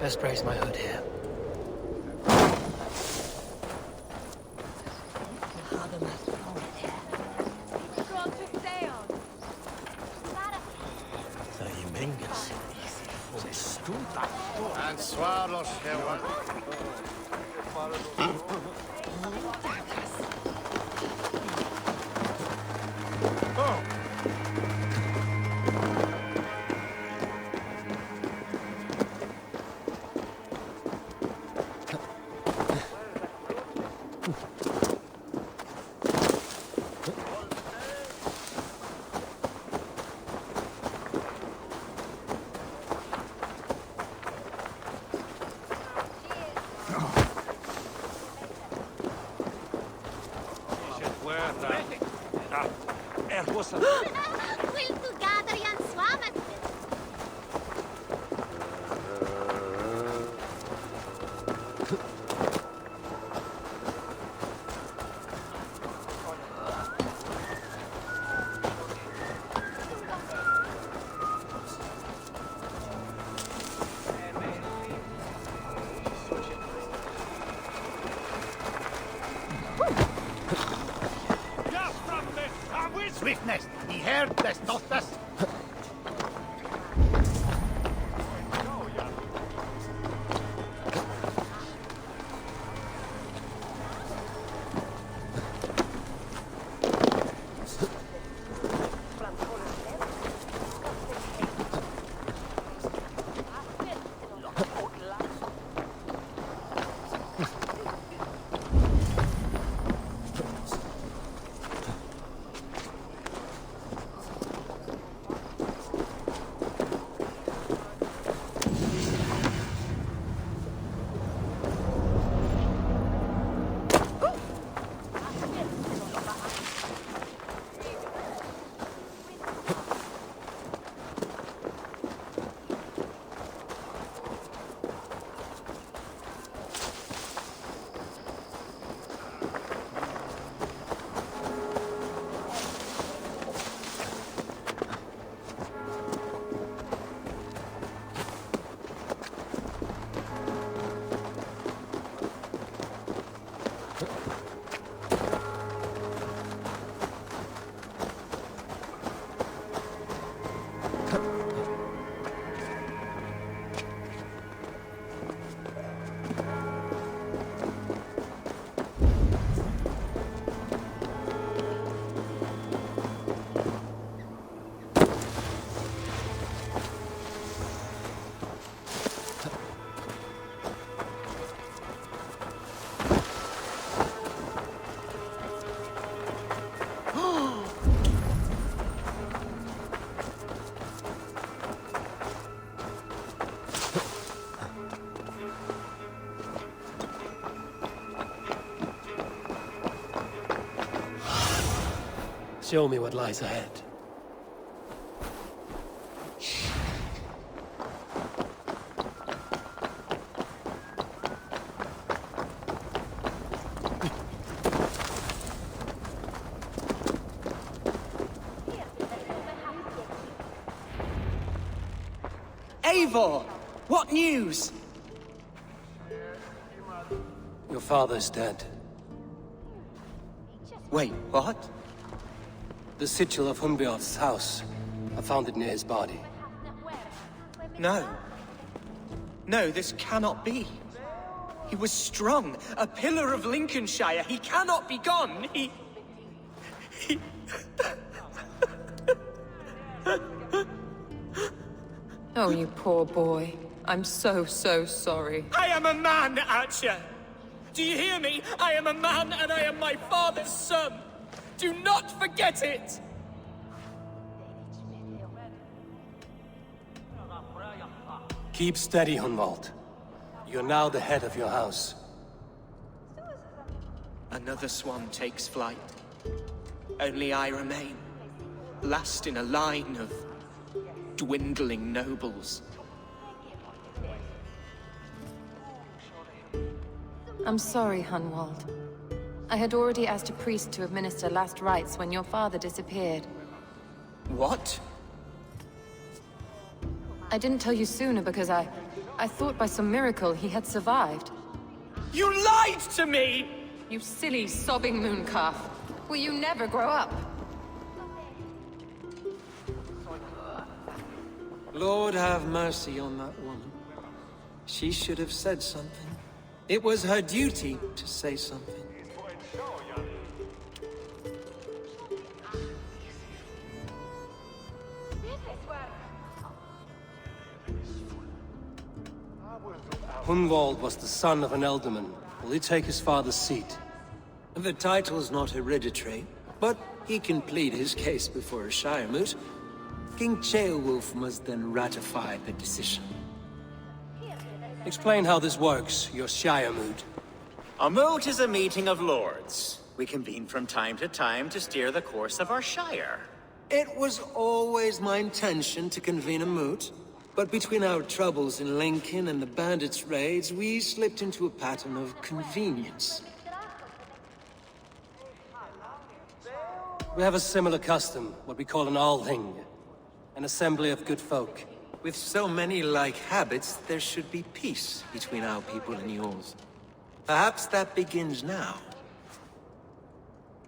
best brace my hood here. Swiftness! He heard this, not this! Show me what lies ahead. Eivor! What news? Your father's dead. Wait, what? The sigil of Humbjorn's house. I found it near his body. No. No, this cannot be. He was strong, a pillar of Lincolnshire. He cannot be gone. He... Oh, you poor boy. I'm so sorry. I am a man, Archer. Do you hear me? I am a man and I am my father's son. Do not forget it! Keep steady, Hunwald. You're now the head of your house. Another swan takes flight. Only I remain, last in a line of dwindling nobles. I'm sorry, Hunwald. I had already asked a priest to administer last rites when your father disappeared. What? I didn't tell you sooner because I thought by some miracle he had survived. You lied to me! You silly, sobbing moon calf. Will you never grow up? Lord have mercy on that woman. She should have said something. It was her duty to say something. Hunwald was the son of an ealdorman. Will he take his father's seat? The title's not hereditary, but he can plead his case before a shire moot. King Ceolwulf must then ratify the decision. Explain how this works, your shire moot. A moot is a meeting of lords. We convene from time to time to steer the course of our shire. It was always my intention to convene a moot, but between our troubles in Lincoln and the bandits' raids, we slipped into a pattern of convenience. We have a similar custom, what we call an althing, an assembly of good folk. With so many like habits, there should be peace between our people and yours. Perhaps that begins now.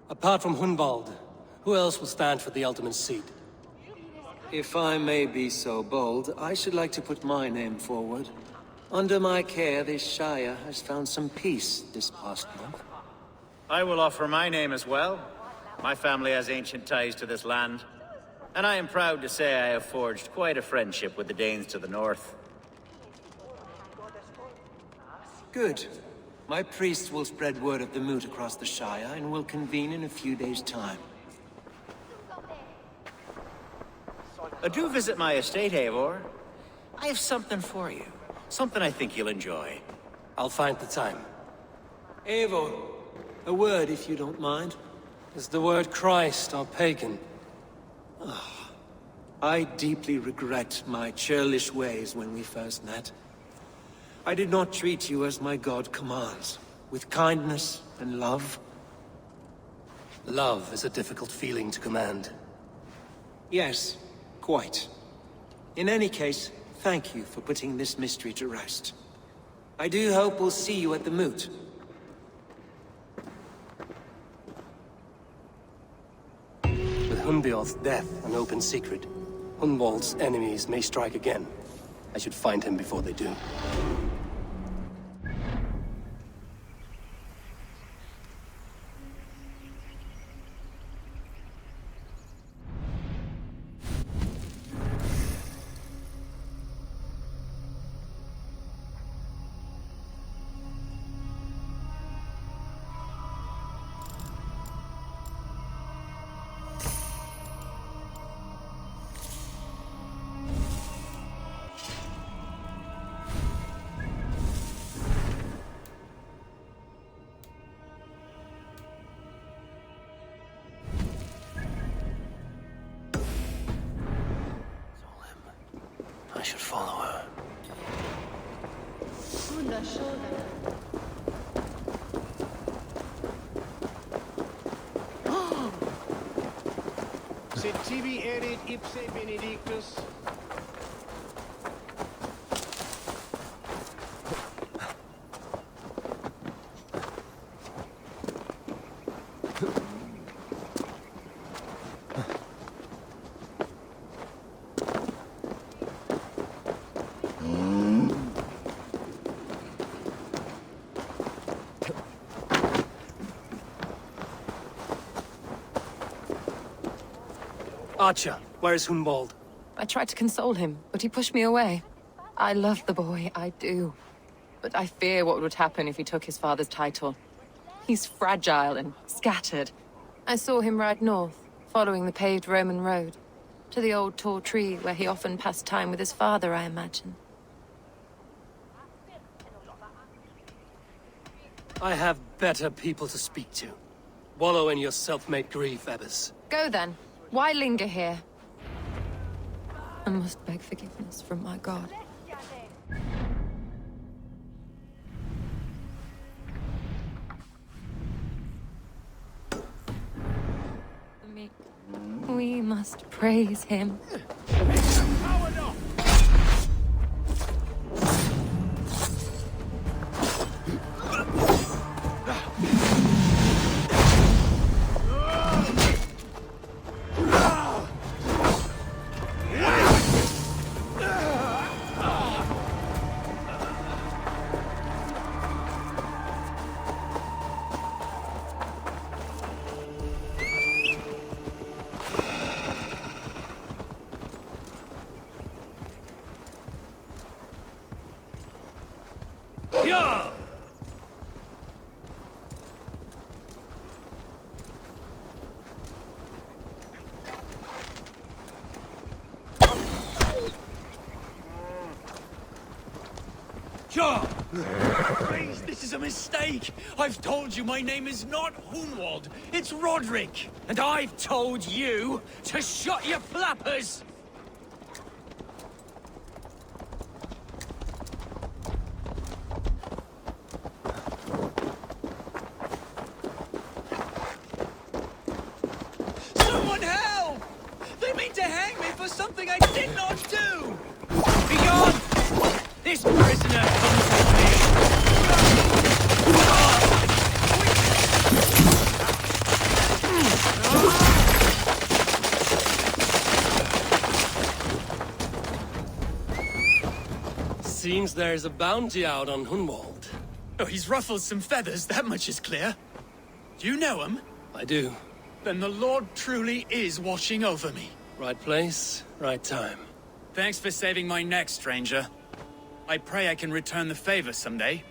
Apart from Hunwald, who else will stand for the ultimate seat? If I may be so bold, I should like to put my name forward. Under my care, this shire has found some peace this past month. I will offer my name as well. My family has ancient ties to this land, and I am proud to say I have forged quite a friendship with the Danes to the north. Good. My priest will spread word of the moot across the shire, and will convene in a few days' time. Do visit my estate, Eivor. I have something for you. Something I think you'll enjoy. I'll find the time. Eivor, a word if you don't mind. Is the word Christ or pagan? I deeply regret my churlish ways when we first met. I did not treat you as my god commands, with kindness and love. Love is a difficult feeling to command. Yes, quite. In any case, thank you for putting this mystery to rest. I do hope we'll see you at the moot. With Hunbeorth's death an open secret, Hunwald's enemies may strike again. I should find him before they do. I should follow her. Sed tibi erit ipse benedictus. Archer, where is Hunwald? I tried to console him, but he pushed me away. I love the boy, I do. But I fear what would happen if he took his father's title. He's fragile and scattered. I saw him ride north, following the paved Roman road. To the old tall tree where he often passed time with his father, I imagine. I have better people to speak to. Wallow in your self-made grief, Ebbers. Go then. Why linger here? I must beg forgiveness from my god. We must praise him. Make some power now! Please, this is a mistake! I've told you my name is not Hunwald, it's Roderick! And I've told you to shut your flappers! Someone help! They mean to hang me for something I did not do! Begone! This prisoner comes with me! Seems there's a bounty out on Hunwald. Oh, he's ruffled some feathers, that much is clear. Do you know him? I do. Then the Lord truly is watching over me. Right place, right time. Thanks for saving my neck, stranger. I pray I can return the favor someday.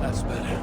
That's better.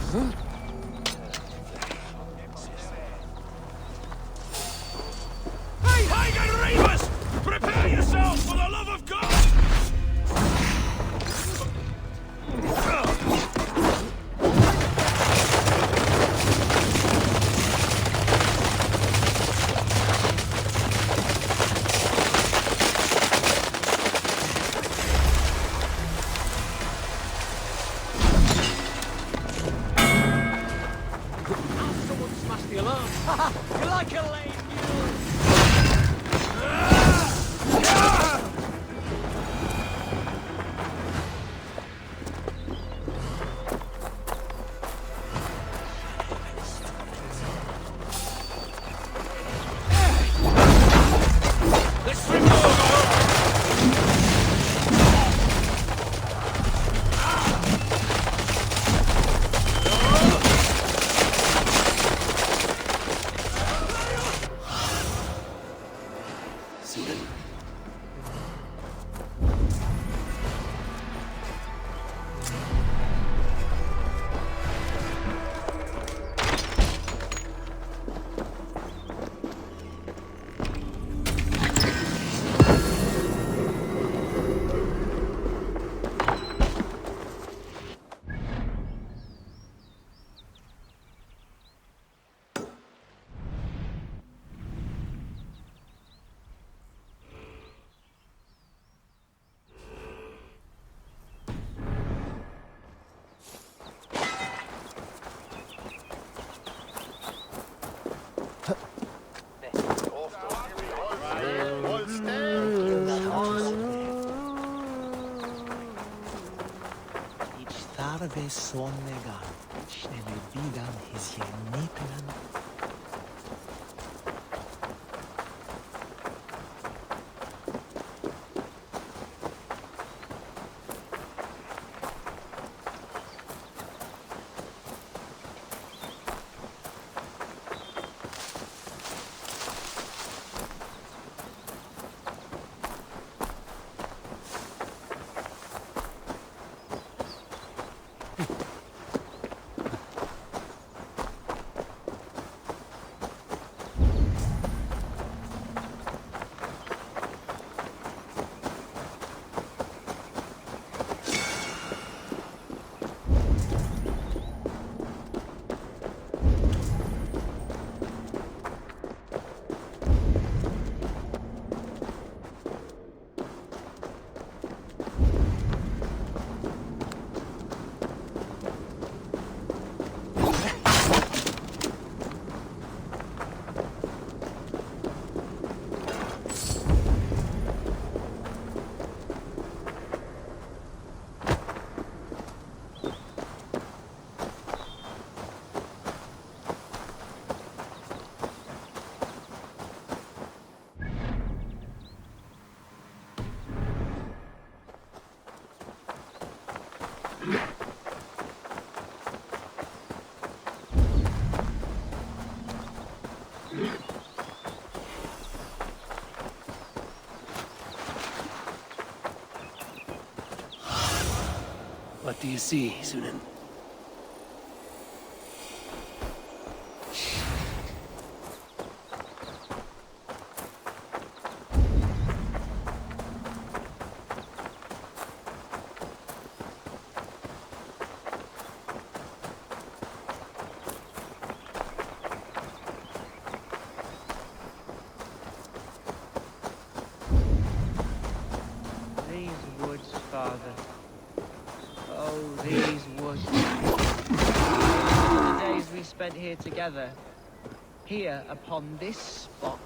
Hey, Hagen Reavers! Prepare yourselves for the love of God! Someone smashed the alarm. You're like a lame mule. Let's remove. Sulin. ᚷ᚟ᚾᚁᚗᚏᚁ schnelle wieder his ᚘᚁᚾ. What do you see, Sulin? These woods, Father. Oh, these woods. The days we spent here together. Here, upon this spot.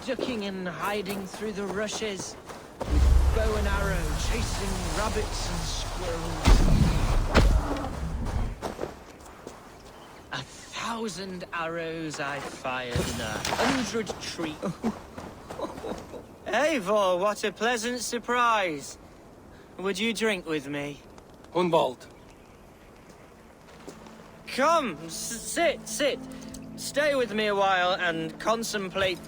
Ducking and hiding through the rushes. With bow and arrow, chasing rabbits and squirrels. 1,000 arrows I fired in 100 trees. Eivor, what a pleasant surprise. Would you drink with me? Hunwald. Come, sit. Stay with me a while and contemplate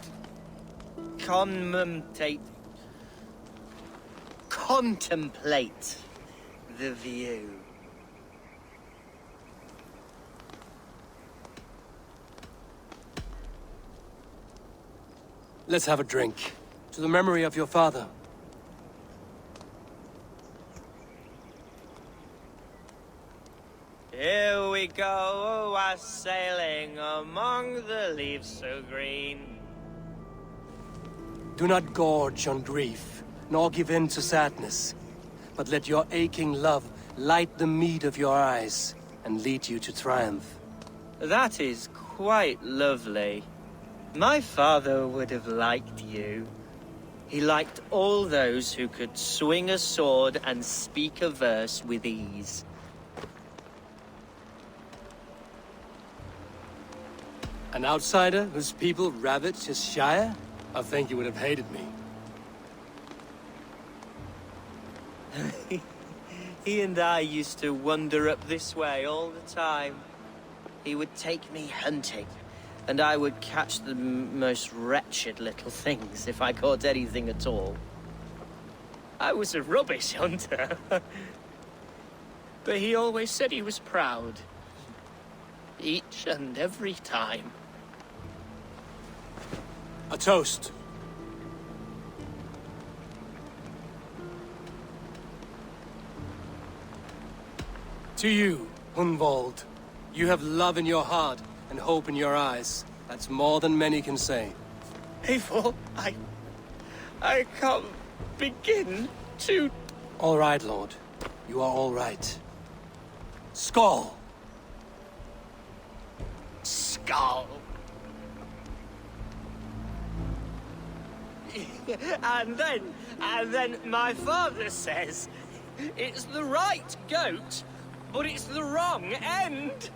the view. Let's have a drink. To the memory of your father. Here we go, a sailing among the leaves so green. Do not gorge on grief, nor give in to sadness, but let your aching love light the mead of your eyes and lead you to triumph. That is quite lovely. My father would have liked you. He liked all those who could swing a sword and speak a verse with ease. An outsider whose people ravaged his shire? I think he would have hated me. He and I used to wander up this way all the time. He would take me hunting, and I would catch the most wretched little things if I caught anything at all. I was a rubbish hunter. But he always said he was proud. Each and every time. A toast. To you, Hunwald. You have love in your heart and hope in your eyes. That's more than many can say. Eivor, I can't begin to... All right, Lord. You are all right. Skull! Skull. And then my father says, it's the right goat, but it's the wrong end.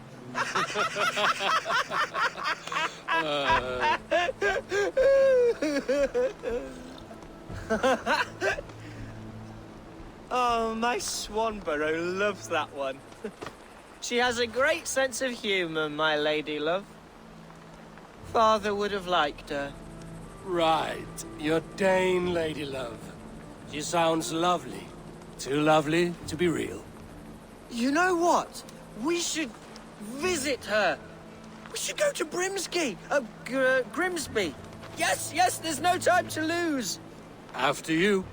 Oh, my Swanborough loves that one. She has a great sense of humor, my lady love. Father would have liked her. Right. Your Dane lady love. She sounds lovely. Too lovely to be real. You know what? We should visit her. We should go to Grimsby. Yes, there's no time to lose. After you.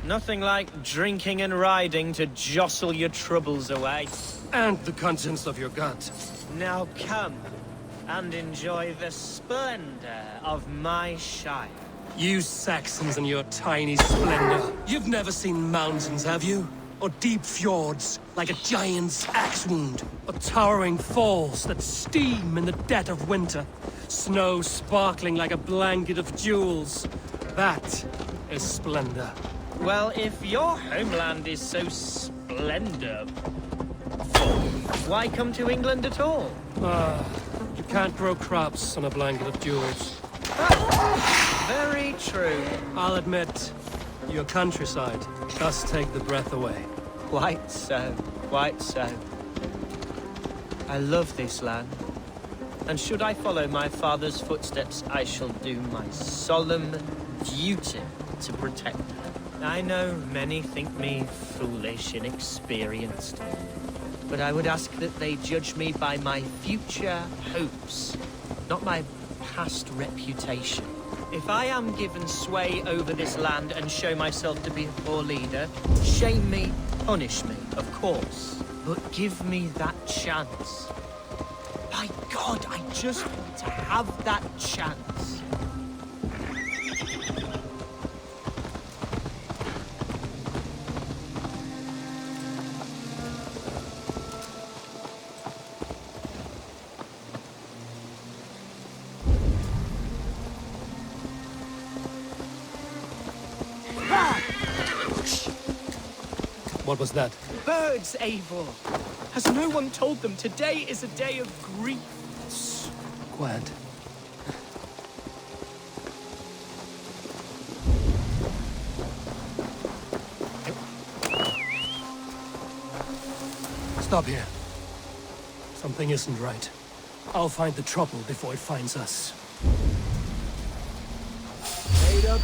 Nothing like drinking and riding to jostle your troubles away. And the contents of your gut. Now come and enjoy the splendor of my shire. You Saxons and your tiny splendor. You've never seen mountains, have you? Or deep fjords, like a giant's axe wound. Or towering falls that steam in the dead of winter. Snow sparkling like a blanket of jewels. That is splendor. Well, if your homeland is so splendid, why come to England at all? You can't grow crops on a blanket of jewels. Very true. I'll admit, your countryside does take the breath away. Quite so, quite so. I love this land. And should I follow my father's footsteps, I shall do my solemn duty to protect her. I know many think me foolish, inexperienced, but I would ask that they judge me by my future hopes, not my past reputation. If I am given sway over this land and show myself to be a poor leader, shame me, punish me, of course, but give me that chance. By God, I just want to have that chance. What was that? Birds, Eivor. Has no one told them today is a day of grief? Quiet. Stop here. Something isn't right. I'll find the trouble before it finds us. Wait up.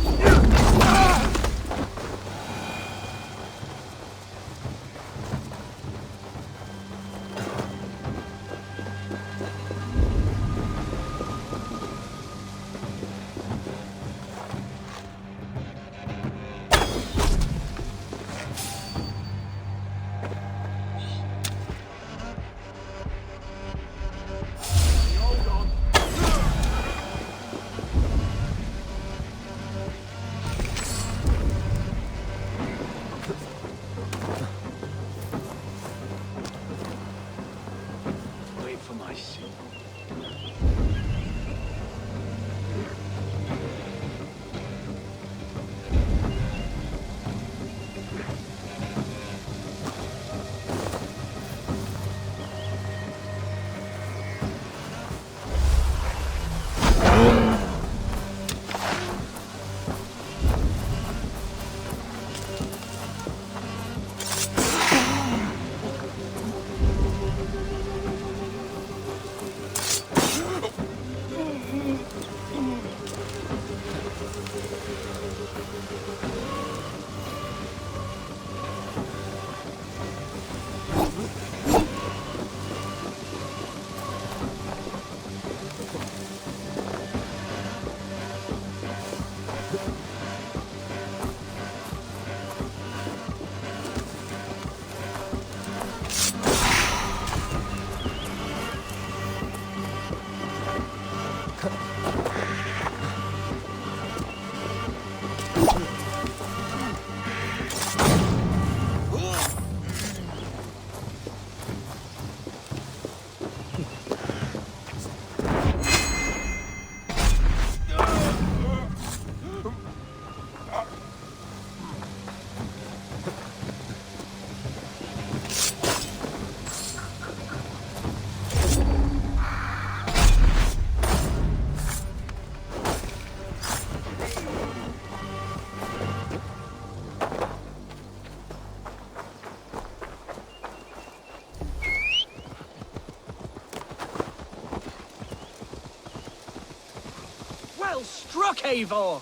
struck, Eivor!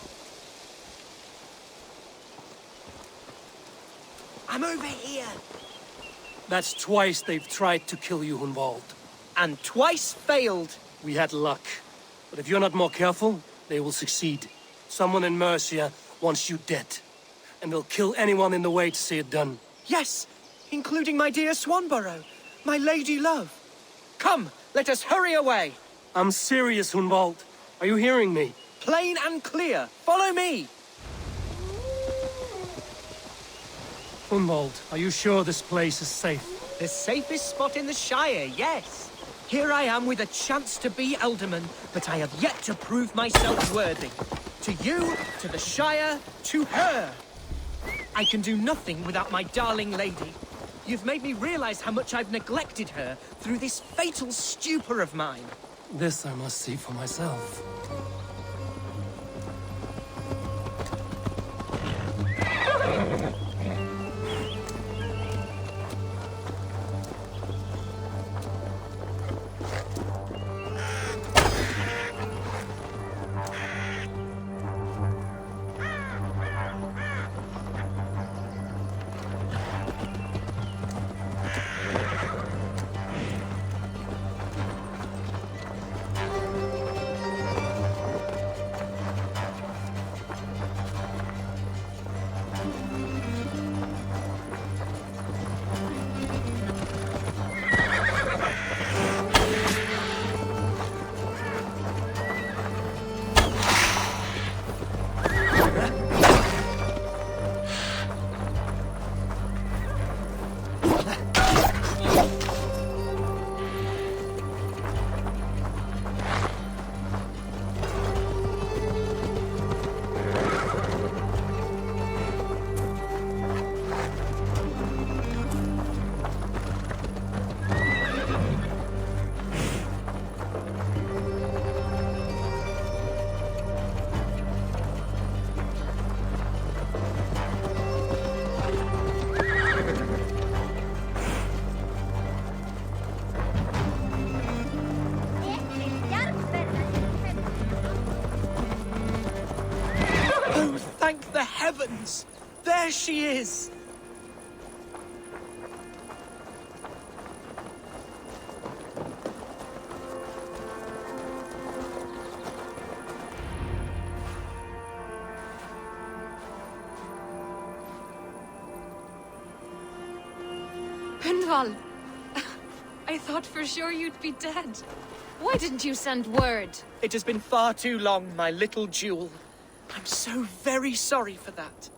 I'm over here. That's twice they've tried to kill you, Hunwald. And twice failed. We had luck. But if you're not more careful, they will succeed. Someone in Mercia wants you dead. And they'll kill anyone in the way to see it done. Yes, including my dear Swanborough, my lady love. Come, let us hurry away. I'm serious, Hunwald. Are you hearing me? Plain and clear. Follow me. Hunwald, are you sure this place is safe? The safest spot in the Shire, yes. Here I am with a chance to be Alderman, but I have yet to prove myself worthy. To you, to the Shire, to her. I can do nothing without my darling lady. You've made me realize how much I've neglected her through this fatal stupor of mine. This I must see for myself. Thank the heavens! There she is! Hunwald! I thought for sure you'd be dead. Why didn't you send word? It has been far too long, my little jewel. I'm so very sorry for that.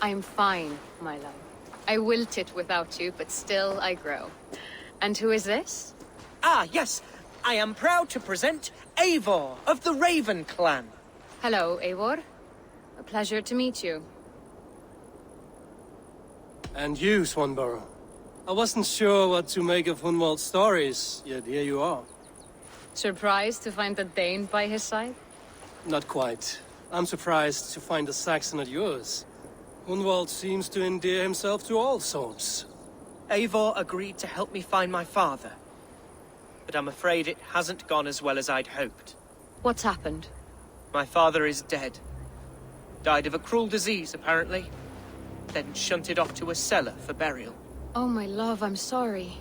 I'm fine, my love. I wilted without you, but still I grow. And who is this? Ah, yes. I am proud to present Eivor of the Raven clan. Hello, Eivor. A pleasure to meet you. And you, Swanborough. I wasn't sure what to make of Hunwald's stories, yet here you are. Surprised to find a Dane by his side? Not quite. I'm surprised to find a Saxon at yours. Hunwald seems to endear himself to all sorts. Eivor agreed to help me find my father. But I'm afraid it hasn't gone as well as I'd hoped. What's happened? My father is dead. Died of a cruel disease, apparently. Then shunted off to a cellar for burial. Oh, my love, I'm sorry.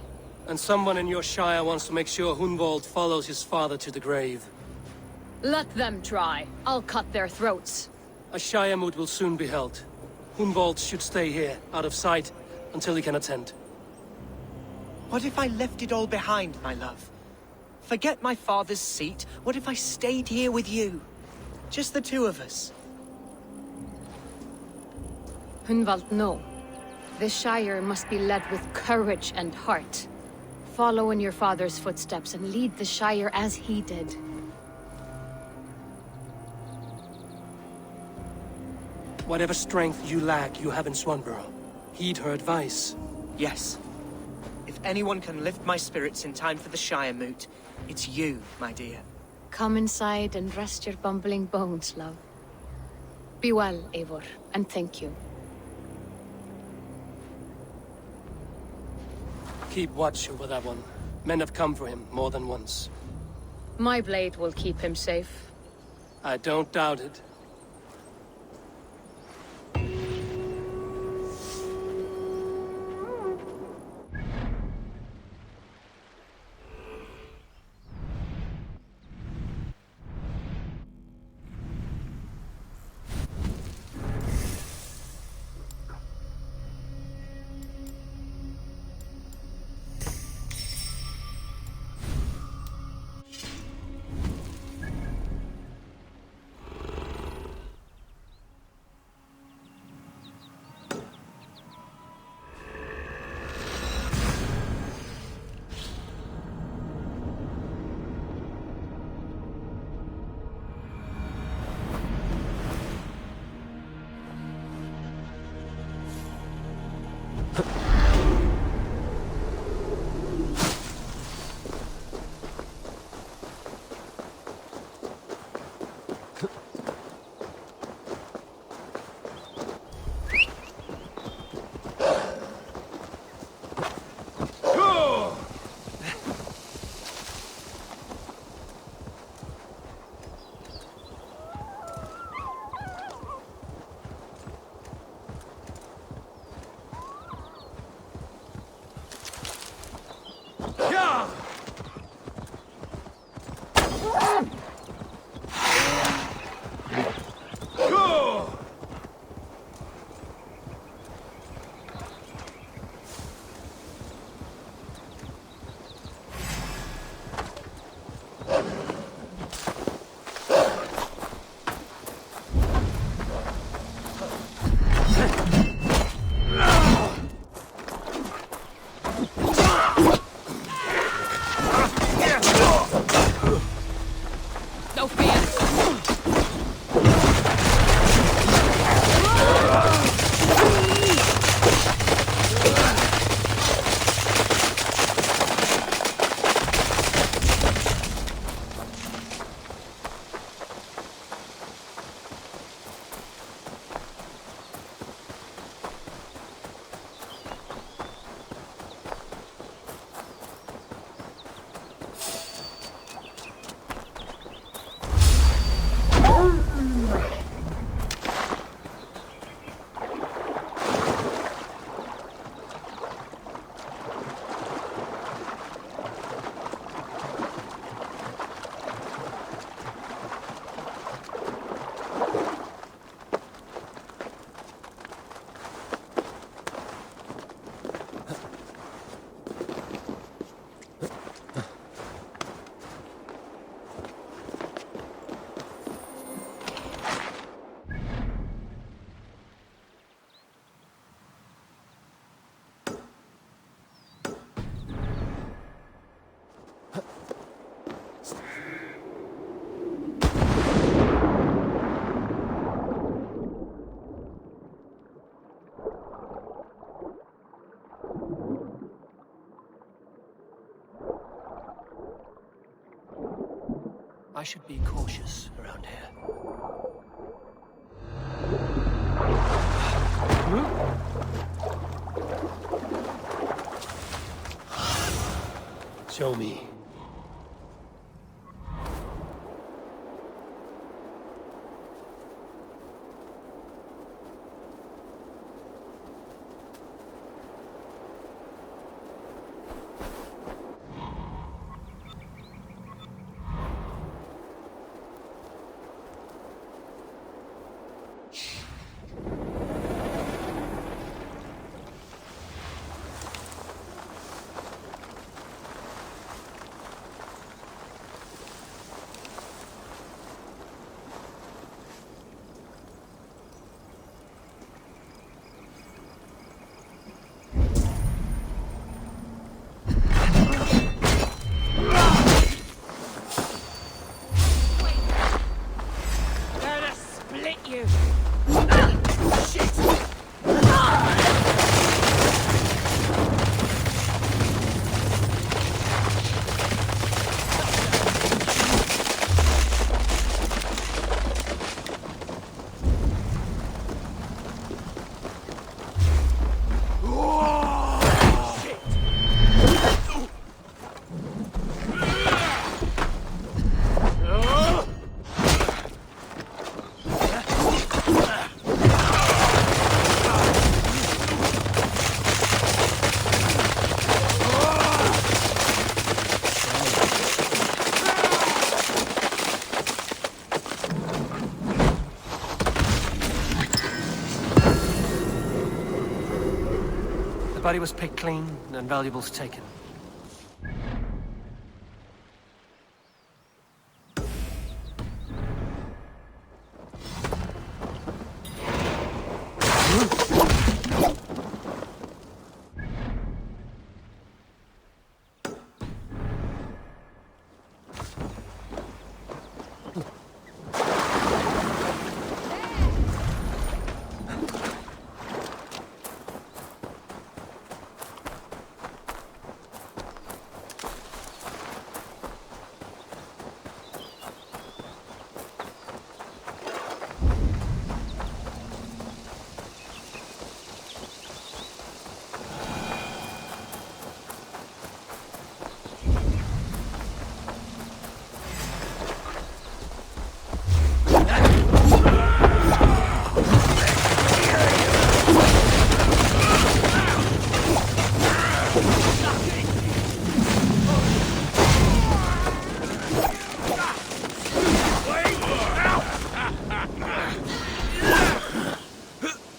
And someone in your shire wants to make sure Hunwald follows his father to the grave. Let them try. I'll cut their throats. A shire moot will soon be held. Hunwald should stay here, out of sight, until he can attend. What if I left it all behind, my love? Forget my father's seat. What if I stayed here with you? Just the two of us. Hunwald, no. This Shire must be led with courage and heart. Follow in your father's footsteps and lead the Shire as he did. Whatever strength you lack, you have in Swanborough. Heed her advice. Yes. If anyone can lift my spirits in time for the Shire moot, it's you, my dear. Come inside and rest your bumbling bones, love. Be well, Eivor, and thank you. Keep watch over that one. Men have come for him more than once. My blade will keep him safe. I don't doubt it. I should be cautious around here. Show me. body was picked clean and valuables taken.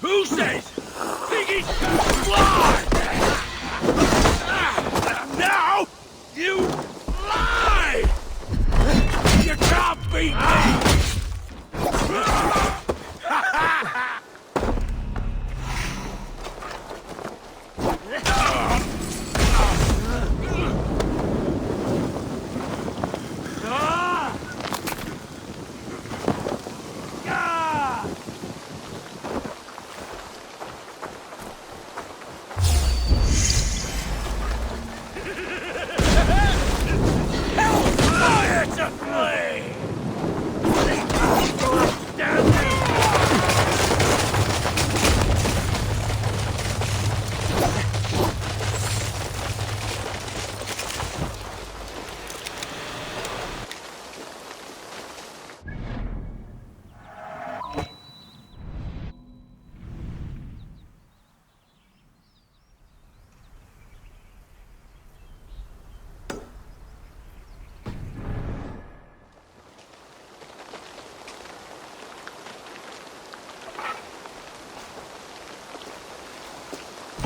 Who says? Piggy's fly! Now you lie! You can't beat me!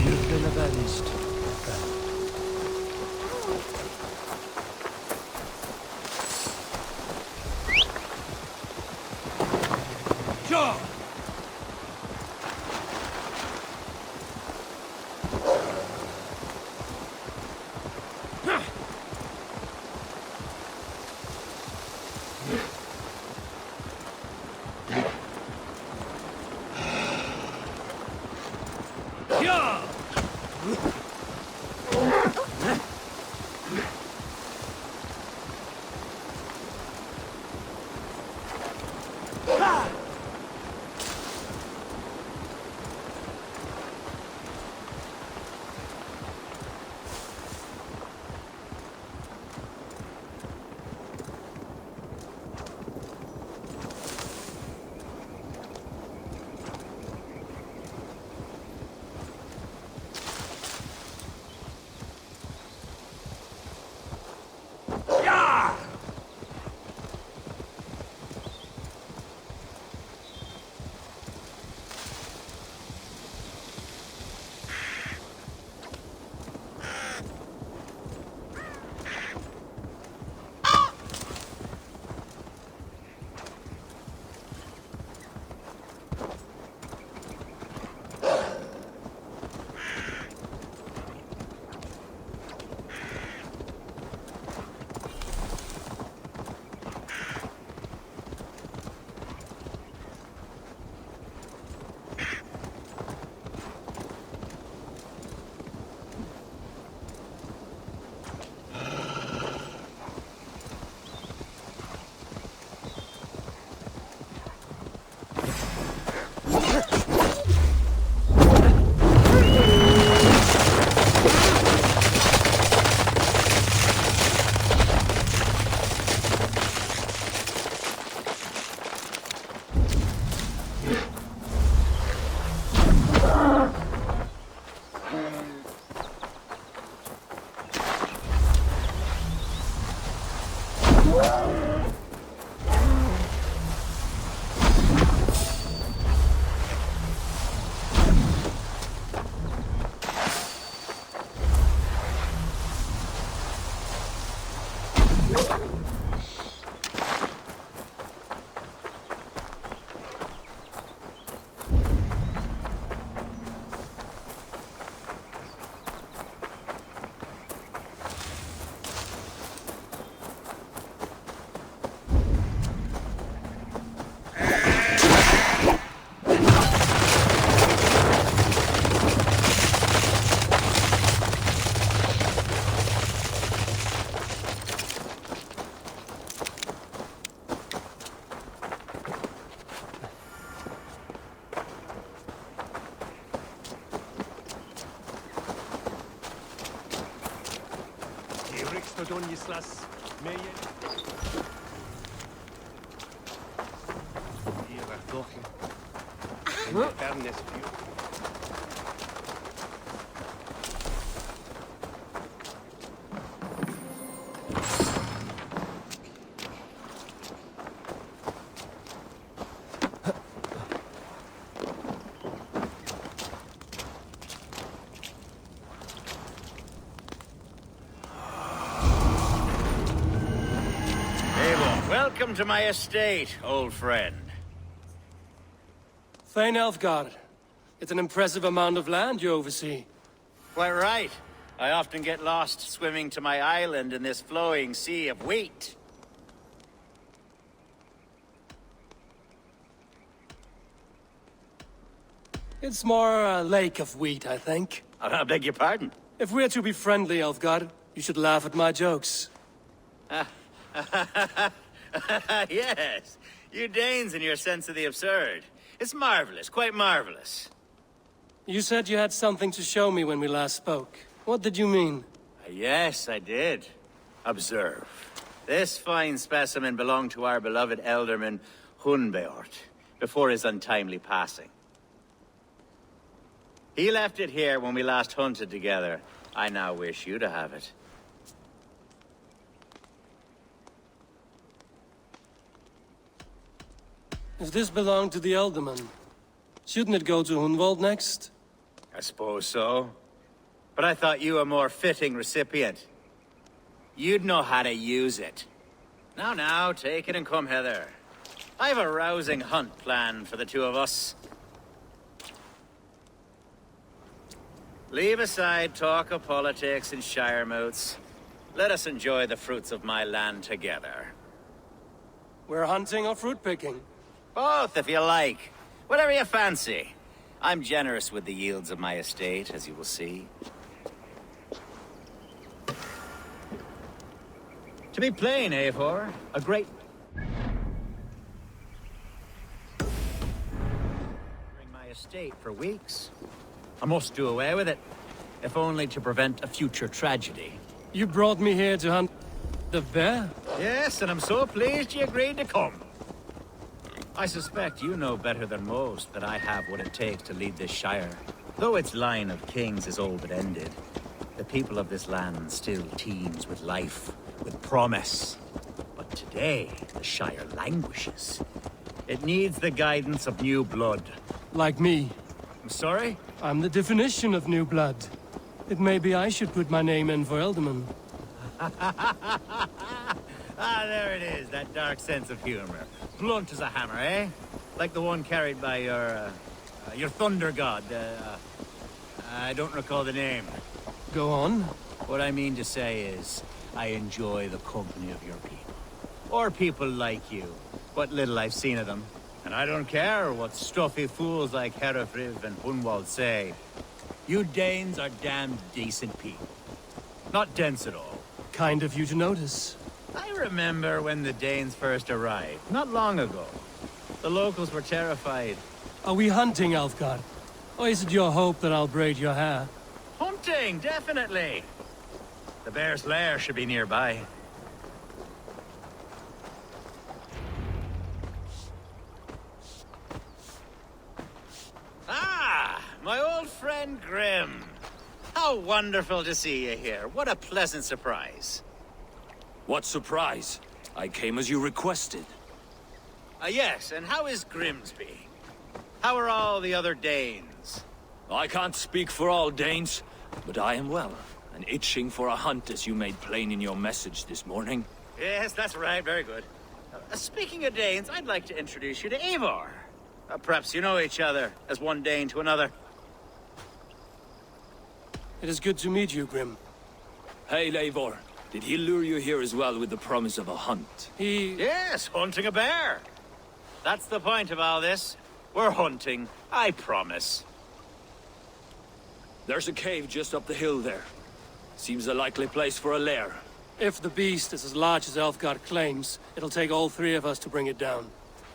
You've been avenged, friend. Sure! Welcome to my estate, old friend. Thane Elfgard. It's an impressive amount of land you oversee. Quite right. I often get lost swimming to my island in this flowing sea of wheat. It's more a lake of wheat, I think. I beg your pardon? If we're to be friendly, Elfgard, you should laugh at my jokes. Yes, you Danes and your sense of the absurd. It's marvelous, quite marvelous. You said you had something to show me when we last spoke. What did you mean? Yes, I did. Observe. This fine specimen belonged to our beloved elderman, Hunbeort, before his untimely passing. He left it here when we last hunted together. I now wish you to have it. If this belonged to the Elderman, shouldn't it go to Hunwald next? I suppose so. But I thought you a more fitting recipient. You'd know how to use it. Now, take it and come hither. I've a rousing hunt planned for the two of us. Leave aside talk of politics and shire moots. Let us enjoy the fruits of my land together. We're hunting or fruit picking? Both, if you like. Whatever you fancy. I'm generous with the yields of my estate, as you will see. To be plain, Eivor, a great... my estate for weeks. I must do away with it, if only to prevent a future tragedy. You brought me here to hunt the bear? Yes, and I'm so pleased you agreed to come. I suspect you know better than most that I have what it takes to lead this shire. Though its line of kings is all but ended, the people of this land still teems with life, with promise. But today, the shire languishes. It needs the guidance of new blood. Like me. I'm sorry? I'm the definition of new blood. It may be I should put my name in for Elderman. Ah, there it is, that dark sense of humor. Blunt as a hammer, eh? Like the one carried by your thunder god. I don't recall the name. Go on. What I mean to say is, I enjoy the company of your people. Or people like you. What little I've seen of them. And I don't care what stuffy fools like Herefriv and Hunwald say. You Danes are damned decent people. Not dense at all. Kind of you to notice. I remember when the Danes first arrived, not long ago. The locals were terrified. Are we hunting, Elfgard? Or is it your hope that I'll braid your hair? Hunting, definitely! The bear's lair should be nearby. Ah! My old friend Grim. How wonderful to see you here. What a pleasant surprise. What surprise? I came as you requested. Yes, and how is Grimsby? How are all the other Danes? I can't speak for all Danes, but I am well, and itching for a hunt as you made plain in your message this morning. Yes, that's right, very good. Speaking of Danes, I'd like to introduce you to Eivor. Perhaps you know each other, as one Dane to another. It is good to meet you, Grim. Hey, Eivor. Did he lure you here as well with the promise of a hunt? Yes, hunting a bear. That's the point of all this. We're hunting, I promise. There's a cave just up the hill there. Seems a likely place for a lair. If the beast is as large as Elfgard claims, it'll take all three of us to bring it down.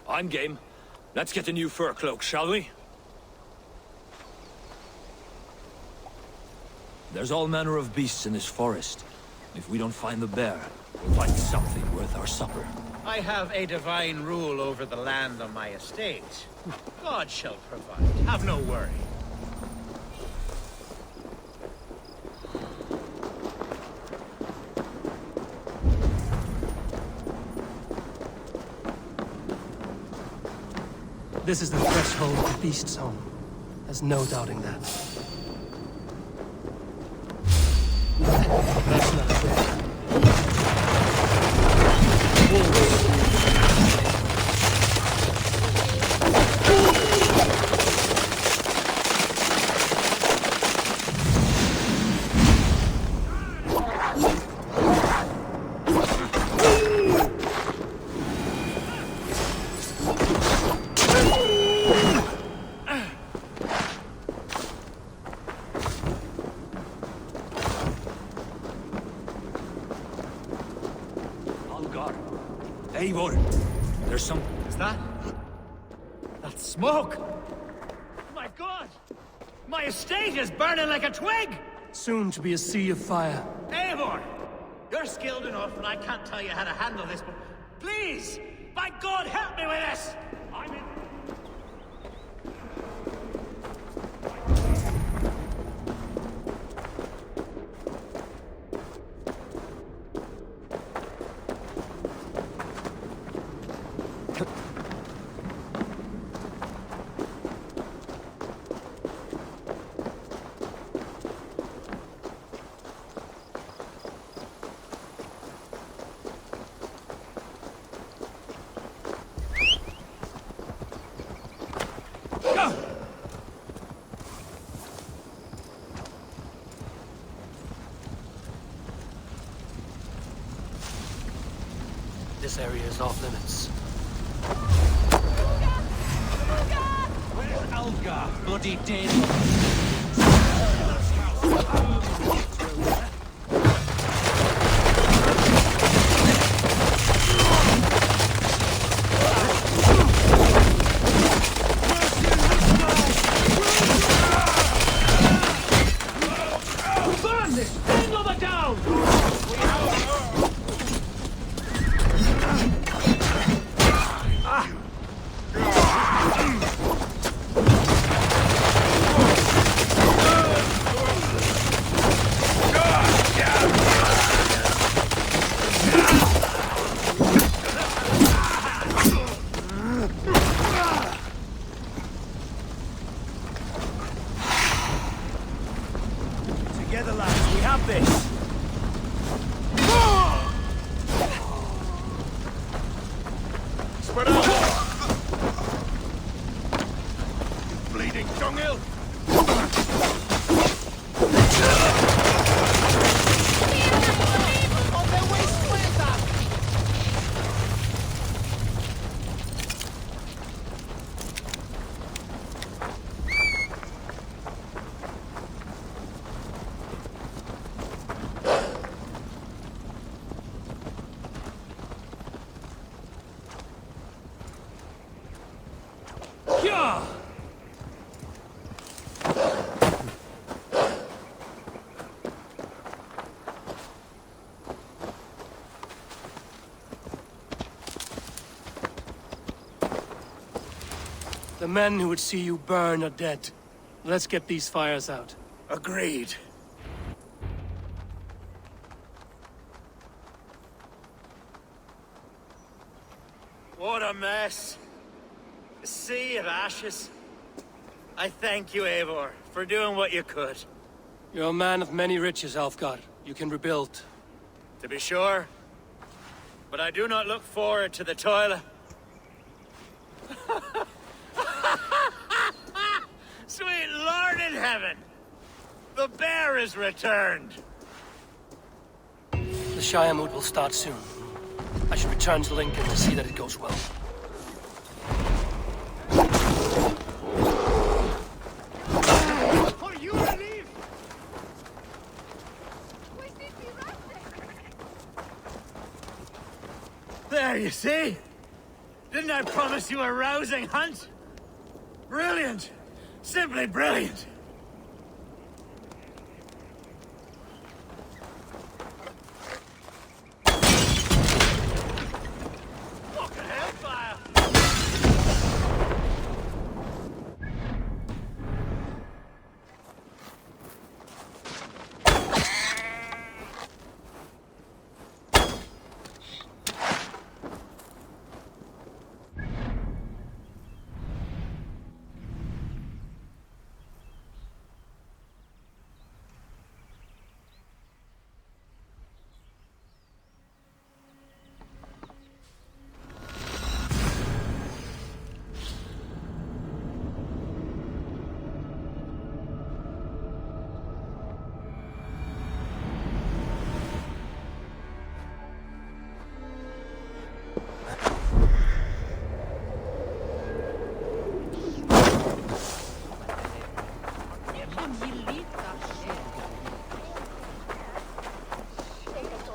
I'm game. Let's get a new fur cloak, shall we? There's all manner of beasts in this forest. If we don't find the bear, we'll find something worth our supper. I have a divine rule over the land on my estate. God shall provide. Have no worry. This is the threshold of the beast's home. There's no doubting that. That's not fair. Eivor, there's some... Is that? That's smoke! My God! My estate is burning like a twig! Soon to be a sea of fire. Eivor! You're skilled enough, and I can't tell you how to handle this, but please! By God, help me with this! I'm in... This area is off limits. Where's Algar? Bloody dead. Burn this! Another down! Together, lads, we have this! Spread out! Bleeding dunghill! On their way split that! Yeah! The men who would see you burn are dead. Let's get these fires out. Agreed. What a mess. A sea of ashes. I thank you, Eivor, for doing what you could. You're a man of many riches, Alfgar. You can rebuild. To be sure. But I do not look forward to the toil. Sweet Lord in heaven! The bear is returned! The Shire mood will start soon. I should return to Lincoln to see that it goes well. For you to leave! There, you see? Didn't I promise you a rousing hunt? Brilliant! Simply brilliant!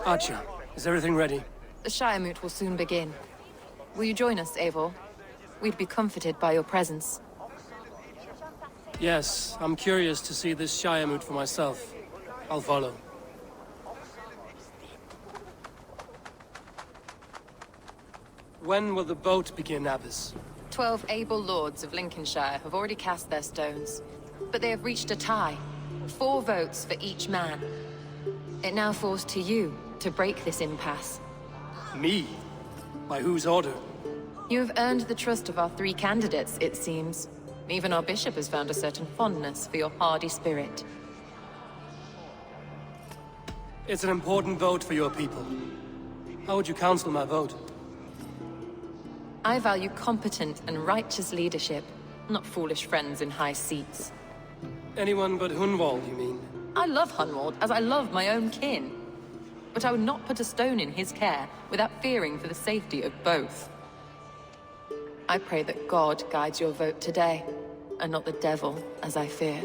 Archer, is everything ready? The Shire Moot will soon begin. Will you join us, Eivor? We'd be comforted by your presence. Yes, I'm curious to see this Shire Moot for myself. I'll follow. When will the vote begin, Abbess? 12 able lords of Lincolnshire have already cast their stones, but they have reached a tie. 4 votes for each man. It now falls to you to break this impasse. Me? By whose order? You have earned the trust of our 3 candidates, it seems. Even our bishop has found a certain fondness for your hardy spirit. It's an important vote for your people. How would you counsel my vote? I value competent and righteous leadership, not foolish friends in high seats. Anyone but Hunwald, you mean? I love Hunwald as I love my own kin. But I would not put a stone in his care without fearing for the safety of both. I pray that God guides your vote today, and not the devil, as I fear.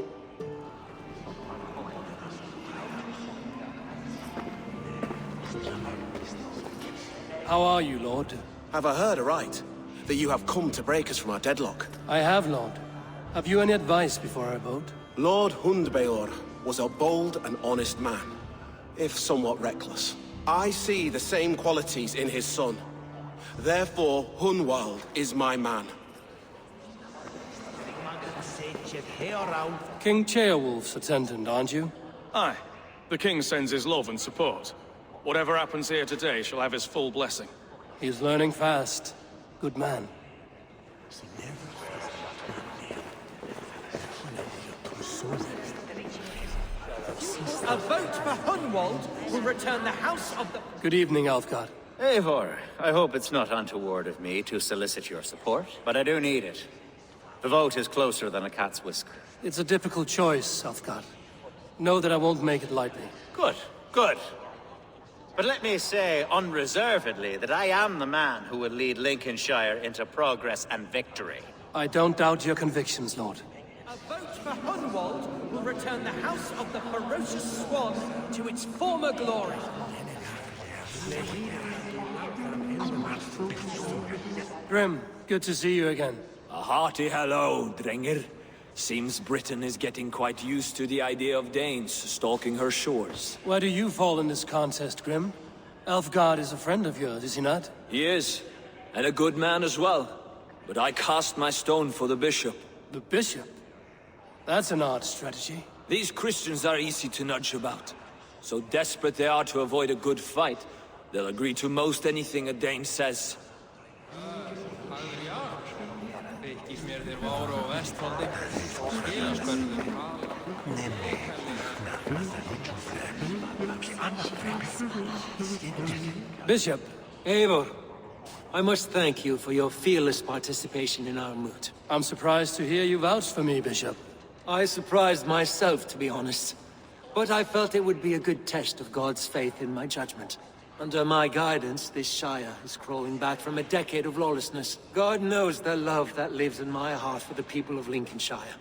How are you, Lord? Have I heard aright? That you have come to break us from our deadlock? I have, Lord. Have you any advice before I vote? Lord Hundbeor was a bold and honest man, if somewhat reckless. I see the same qualities in his son. Therefore, Hunwald is my man. King Ceolwulf's attendant, aren't you? Aye. The king sends his love and support. Whatever happens here today shall have his full blessing. He's learning fast. Good man. A vote for Hunwald will return the house of the... Good evening, Alfgard. Eivor, I hope it's not untoward of me to solicit your support, but I do need it. The vote is closer than a cat's whisker. It's a difficult choice, Alfgard. Know that I won't make it lightly. Good, good. But let me say unreservedly that I am the man who will lead Lincolnshire into progress and victory. I don't doubt your convictions, Lord. A vote for Hunwald will return the house of the ferocious swan to its former glory. Grim, good to see you again. A hearty hello, Drengr. Seems Britain is getting quite used to the idea of Danes stalking her shores. Where do you fall in this contest, Grim? Alfgard is a friend of yours, is he not? He is, and a good man as well. But I cast my stone for the bishop. The bishop? That's an odd strategy. These Christians are easy to nudge about. So desperate they are to avoid a good fight, they'll agree to most anything a Dane says. Bishop, Eivor, I must thank you for your fearless participation in our moot. I'm surprised to hear you vouch for me, Bishop. I surprised myself, to be honest. But I felt it would be a good test of God's faith in my judgment. Under my guidance, this Shire is crawling back from a decade of lawlessness. God knows the love that lives in my heart for the people of Lincolnshire.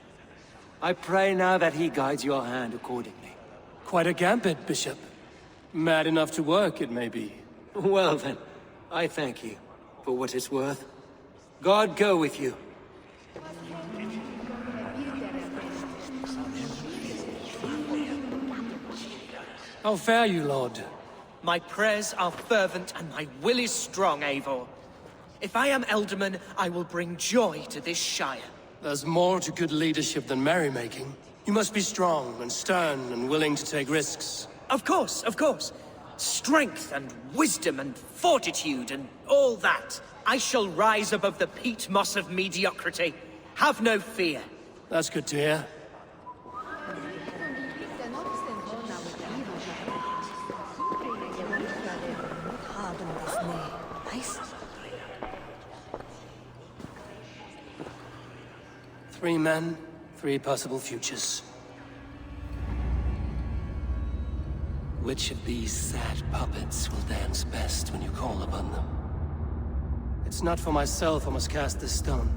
I pray now that he guides your hand accordingly. Quite a gambit, Bishop. Mad enough to work, it may be. Well then, I thank you for what it's worth. God go with you. How fare you, Lord? My prayers are fervent and my will is strong, Eivor. If I am Ealdorman, I will bring joy to this Shire. There's more to good leadership than merrymaking. You must be strong and stern and willing to take risks. Of course, of course. Strength and wisdom and fortitude and all that. I shall rise above the peat moss of mediocrity. Have no fear. That's good to hear. Three men, 3 possible futures. Which of these sad puppets will dance best when you call upon them? It's not for myself I must cast this stone,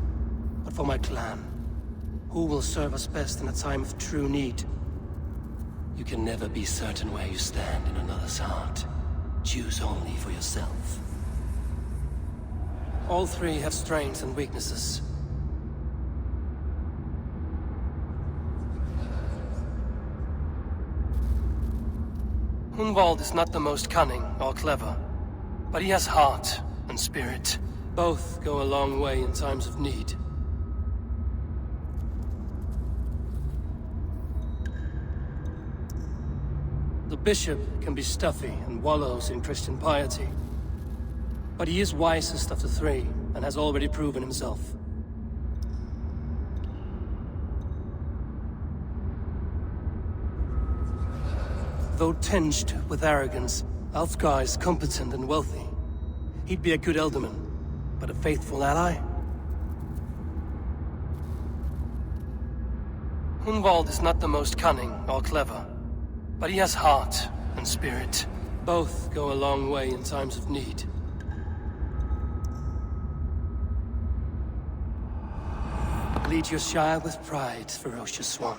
but for my clan. Who will serve us best in a time of true need? You can never be certain where you stand in another's heart. Choose only for yourself. All three have strengths and weaknesses. Hunwald is not the most cunning or clever, but he has heart and spirit. Both go a long way in times of need. The bishop can be stuffy and wallows in Christian piety, but he is wisest of the three and has already proven himself. Though tinged with arrogance, Alfgar is competent and wealthy. He'd be a good ealdorman, but a faithful ally? Hunwald is not the most cunning or clever, but he has heart and spirit. Both go a long way in times of need. Lead your Shire with pride, ferocious swan.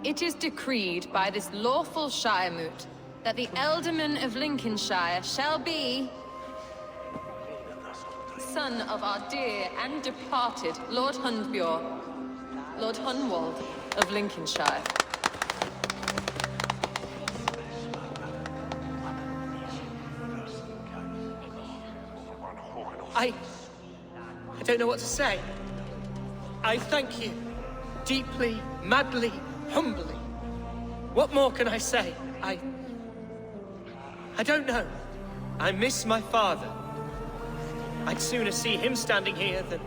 It is decreed by this lawful Shire Moot that the Ealdorman of Lincolnshire shall be son of our dear and departed Lord Hundbjorn, Lord Hunwald of Lincolnshire. I don't know what to say. I thank you. Deeply, madly, humbly. What more can I say? I don't know. I miss my father. I'd sooner see him standing here than...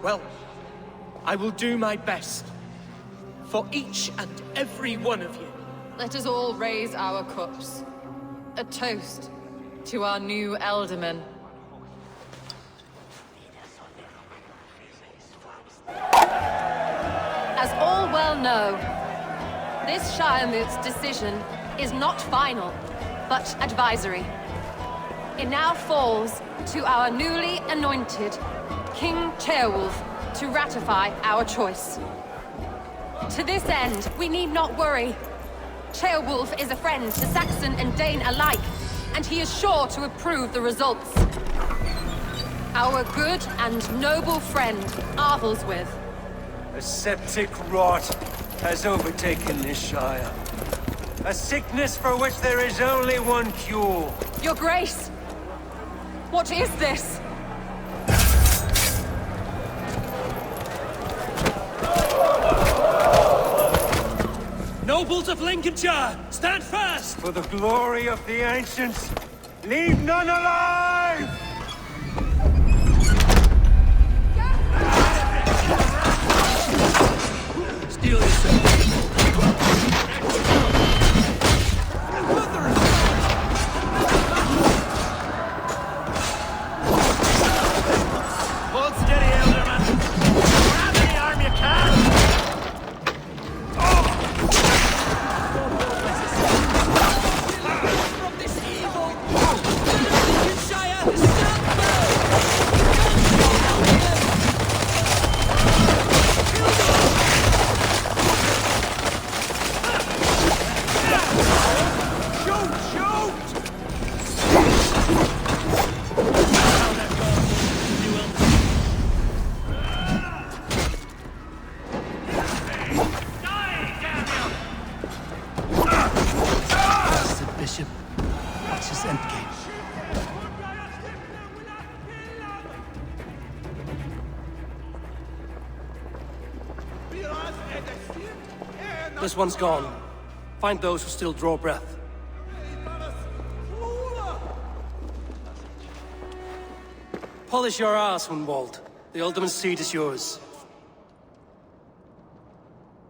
Well, I will do my best. For each and every one of you. Let us all raise our cups. A toast to our new Ealdorman. As all well know, this Shire Moot's decision is not final, but advisory. It now falls to our newly anointed King Ceolwulf to ratify our choice. To this end, we need not worry. Ceolwulf is a friend to Saxon and Dane alike, and he is sure to approve the results. Our good and noble friend, Arthelswith. A septic rot has overtaken this Shire. A sickness for which there is only one cure. Your Grace! What is this? Nobles of Lincolnshire, stand fast! For the glory of the ancients, leave none alive! Steel yourself. Hold steady, Ealdorman. Grab any arm you can. From this evil, Lincolnshire is still This one's gone. Find those who still draw breath. Polish your ass, Hunwald. The Ealdorman's seat is yours.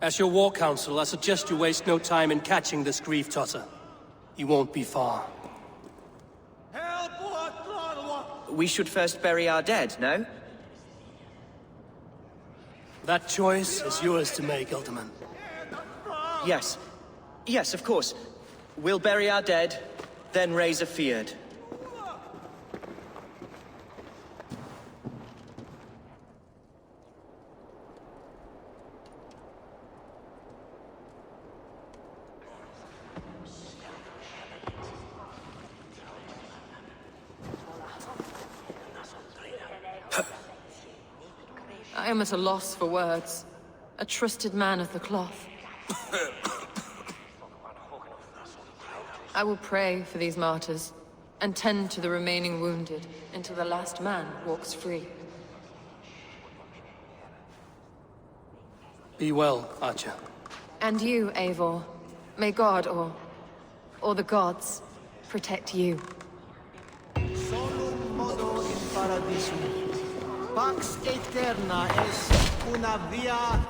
As your war council, I suggest you waste no time in catching this grief totter. He won't be far. We should first bury our dead, no? That choice is yours to make, Ealdorman. Yes. Yes, of course. We'll bury our dead, Then raise a feared. I am at a loss for words. A trusted man of the cloth. I will pray for these martyrs, and tend to the remaining wounded until the last man walks free. Be well, Archer. And you, Eivor. May God, or the gods, protect you. Solum modo in paradisum. Pax aeterna est una via